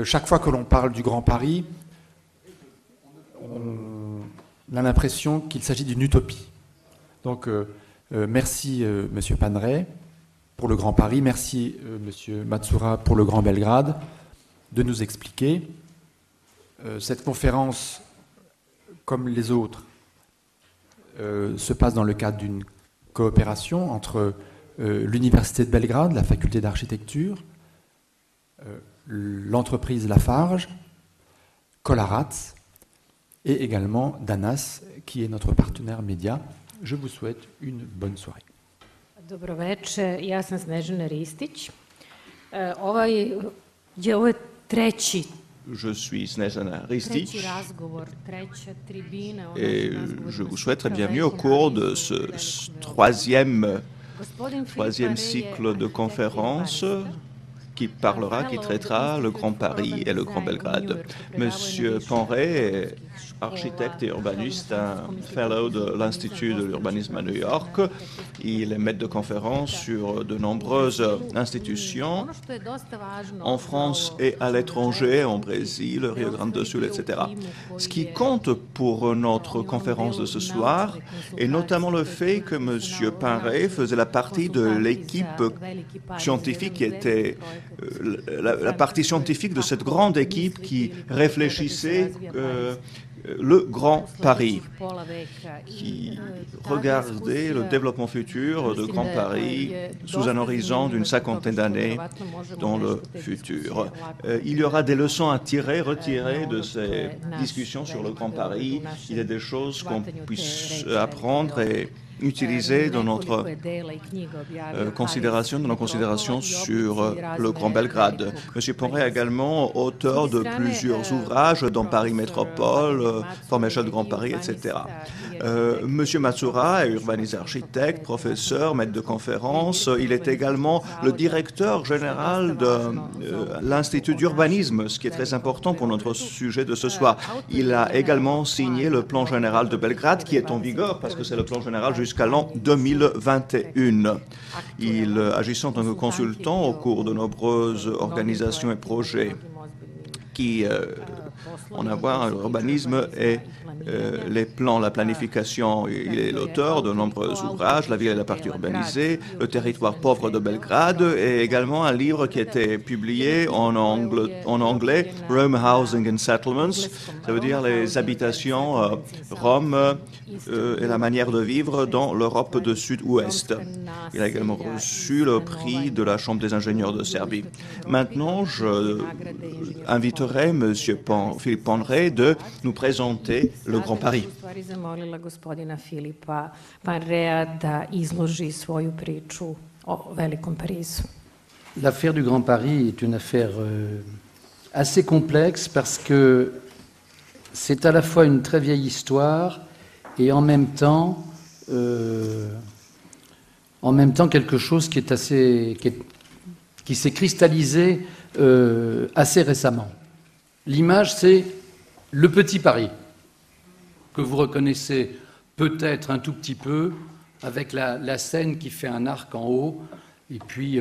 Chaque fois que l'on parle du Grand Paris, on a l'impression qu'il s'agit d'une utopie. Donc, merci Monsieur Paneret pour le Grand Paris, merci Monsieur Matsoura pour le Grand Belgrade de nous expliquer. Cette conférence, comme les autres, se passe dans le cadre d'une coopération entre l'Université de Belgrade, la faculté d'architecture, l'entreprise Lafarge, Kolarac et également Danas, qui est notre partenaire média. Je vous souhaite une bonne soirée. Dobroveče, ja sam Snežana Ristić. Ovo je treći. Je suis Snežana Ristić et je vous souhaite la bienvenue au cours de ce troisième cycle de conférences qui traitera le Grand Paris et le Grand Belgrade. Monsieur Paneret est architecte et urbaniste, un fellow de l'Institut de l'urbanisme à New York. Il est maître de conférences sur de nombreuses institutions en France et à l'étranger, en Brésil, Rio Grande do Sul, etc. Ce qui compte pour notre conférence de ce soir est notamment le fait que Monsieur Paneret faisait la partie de l'équipe scientifique qui était la partie scientifique de cette grande équipe qui réfléchissait le Grand Paris, qui regardait le développement futur de Grand Paris sous un horizon d'une cinquantaine d'années dans le futur. Il y aura des leçons à retirer de ces discussions sur le Grand Paris. Il y a des choses qu'on puisse apprendre et utilisé dans notre considération, sur le Grand Belgrade. M. Paneret est également auteur de plusieurs ouvrages dans Paris Métropole, Formation de Grand Paris, etc. M. Matsoura est urbaniste architecte, professeur, maître de conférences. Il est également le directeur général de l'Institut d'urbanisme, ce qui est très important pour notre sujet de ce soir. Il a également signé le plan général de Belgrade, qui est en vigueur, parce que c'est le plan général jusqu'à l'an 2021. Il agissait en tant que consultant au cours de nombreuses organisations et projets qui ont à voir avec l'urbanisme et les plans, la planification. Il est l'auteur de nombreux ouvrages, La ville et la partie urbanisée, Le territoire pauvre de Belgrade, et également un livre qui a été publié en anglais, Rome Housing and Settlements, ça veut dire les habitations Rome et la manière de vivre dans l'Europe de Sud-Ouest. Il a également reçu le prix de la Chambre des ingénieurs de Serbie. Maintenant, je inviterai M. Philippe Paneret de nous présenter le Grand Paris. L'affaire du Grand Paris est une affaire assez complexe parce que c'est à la fois une très vieille histoire et en même temps quelque chose qui est qui s'est cristallisé assez récemment. L'image, c'est le petit Paris, que vous reconnaissez peut-être un tout petit peu, avec la Seine qui fait un arc en haut, et puis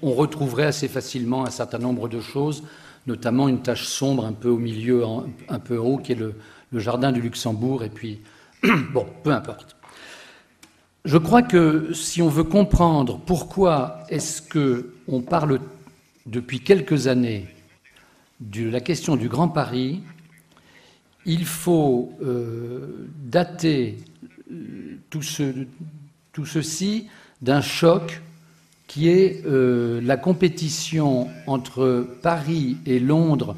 on retrouverait assez facilement un certain nombre de choses, notamment une tache sombre un peu au milieu, un peu haut, qui est le jardin du Luxembourg, et puis, bon, peu importe. Je crois que si on veut comprendre pourquoi est-ce qu'on parle depuis quelques années de la question du Grand Paris, il faut dater tout ceci d'un choc qui est la compétition entre Paris et Londres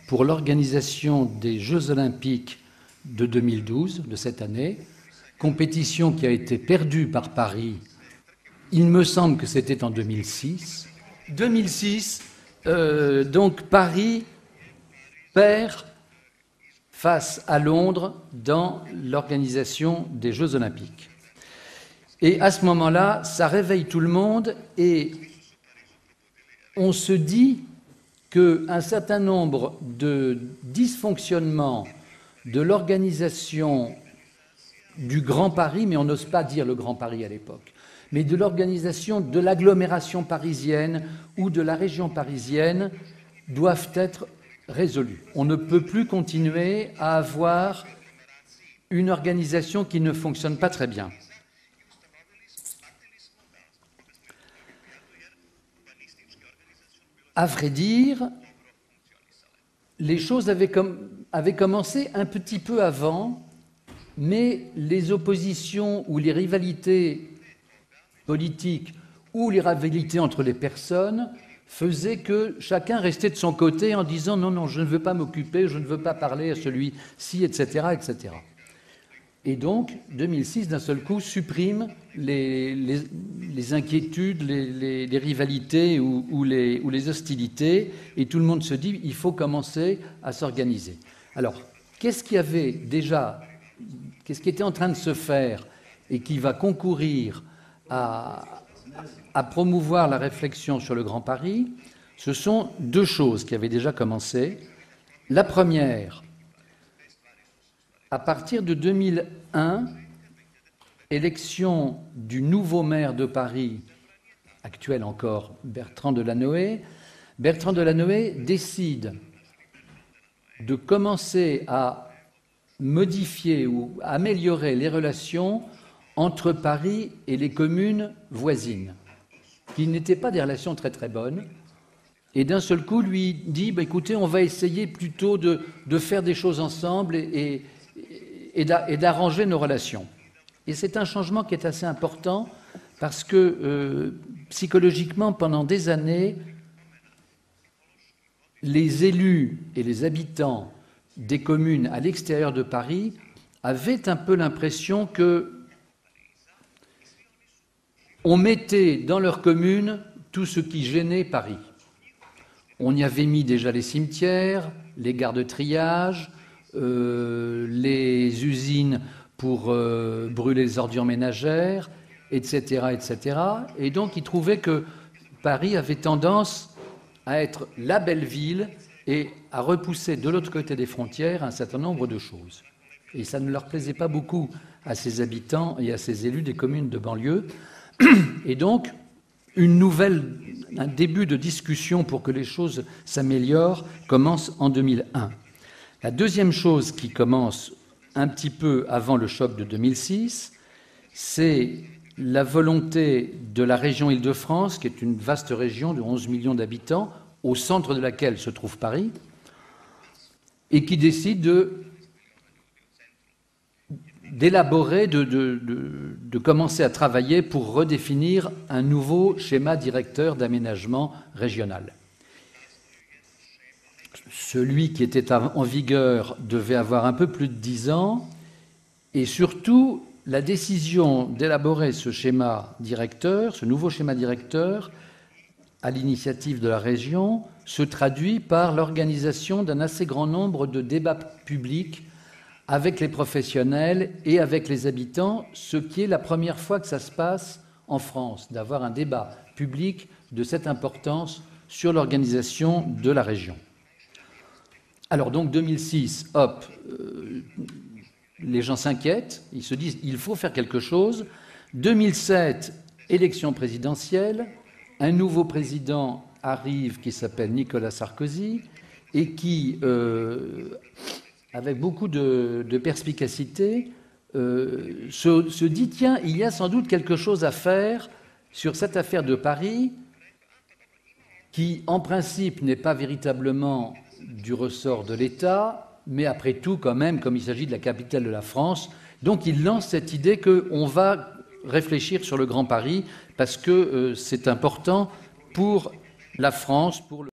pour l'organisation des Jeux Olympiques de 2012, de cette année, compétition qui a été perdue par Paris, il me semble que c'était en 2006. 2006, donc Paris perd face à Londres dans l'organisation des Jeux Olympiques. Et à ce moment-là, ça réveille tout le monde et on se dit qu'un certain nombre de dysfonctionnements de l'organisation du Grand Paris, mais on n'ose pas dire le Grand Paris à l'époque, mais de l'organisation de l'agglomération parisienne ou de la région parisienne doivent être résolus. On ne peut plus continuer à avoir une organisation qui ne fonctionne pas très bien. À vrai dire, les choses avaient commencé un petit peu avant, mais les oppositions ou les rivalités politiques ou les rivalités entre les personnes faisaient que chacun restait de son côté en disant « non, non, je ne veux pas m'occuper, je ne veux pas parler à celui-ci, etc. etc. » Et donc, 2006, d'un seul coup, supprime les inquiétudes, les rivalités ou les hostilités, et tout le monde se dit il faut commencer à s'organiser. Alors, qu'est-ce qui était en train de se faire et qui va concourir à promouvoir la réflexion sur le Grand Paris? Ce sont deux choses qui avaient déjà commencé. La première, à partir de 2001, élection du nouveau maire de Paris, actuel encore, Bertrand Delanoë. Bertrand Delanoë décide de commencer à modifier ou améliorer les relations entre Paris et les communes voisines, qui n'étaient pas des relations très très bonnes. Et d'un seul coup, lui dit écoutez, on va essayer plutôt de faire des choses ensemble et d'arranger nos relations. Et c'est un changement qui est assez important parce que psychologiquement, pendant des années, les élus et les habitants des communes à l'extérieur de Paris avaient un peu l'impression qu'on mettait dans leur commune tout ce qui gênait Paris. On y avait mis déjà les cimetières, les gares de triage, les usines pour brûler les ordures ménagères, etc., etc. Et donc, ils trouvaient que Paris avait tendance à être la belle ville et à repousser de l'autre côté des frontières un certain nombre de choses. Et ça ne leur plaisait pas beaucoup à ces habitants et à ces élus des communes de banlieue. Et donc, un début de discussion pour que les choses s'améliorent commence en 2001. La deuxième chose qui commence un petit peu avant le choc de 2006, c'est la volonté de la région Île-de-France, qui est une vaste région de 11 millions d'habitants, au centre de laquelle se trouve Paris, et qui décide d'élaborer, de commencer à travailler pour redéfinir un nouveau schéma directeur d'aménagement régional. Celui qui était en vigueur devait avoir un peu plus de 10 ans, et surtout, la décision d'élaborer ce schéma directeur, ce nouveau schéma directeur, à l'initiative de la région, se traduit par l'organisation d'un assez grand nombre de débats publics avec les professionnels et avec les habitants, ce qui est la première fois que ça se passe en France, d'avoir un débat public de cette importance sur l'organisation de la région. Alors donc 2006, hop, les gens s'inquiètent, ils se disent il faut faire quelque chose. 2007, élection présidentielle, un nouveau président arrive qui s'appelle Nicolas Sarkozy et qui, avec beaucoup de perspicacité, se dit tiens, il y a sans doute quelque chose à faire sur cette affaire de Paris qui, en principe, n'est pas véritablement du ressort de l'État, mais après tout, quand même, comme il s'agit de la capitale de la France, donc il lance cette idée qu'on va réfléchir sur le Grand Paris, parce que c'est important pour la France, pour le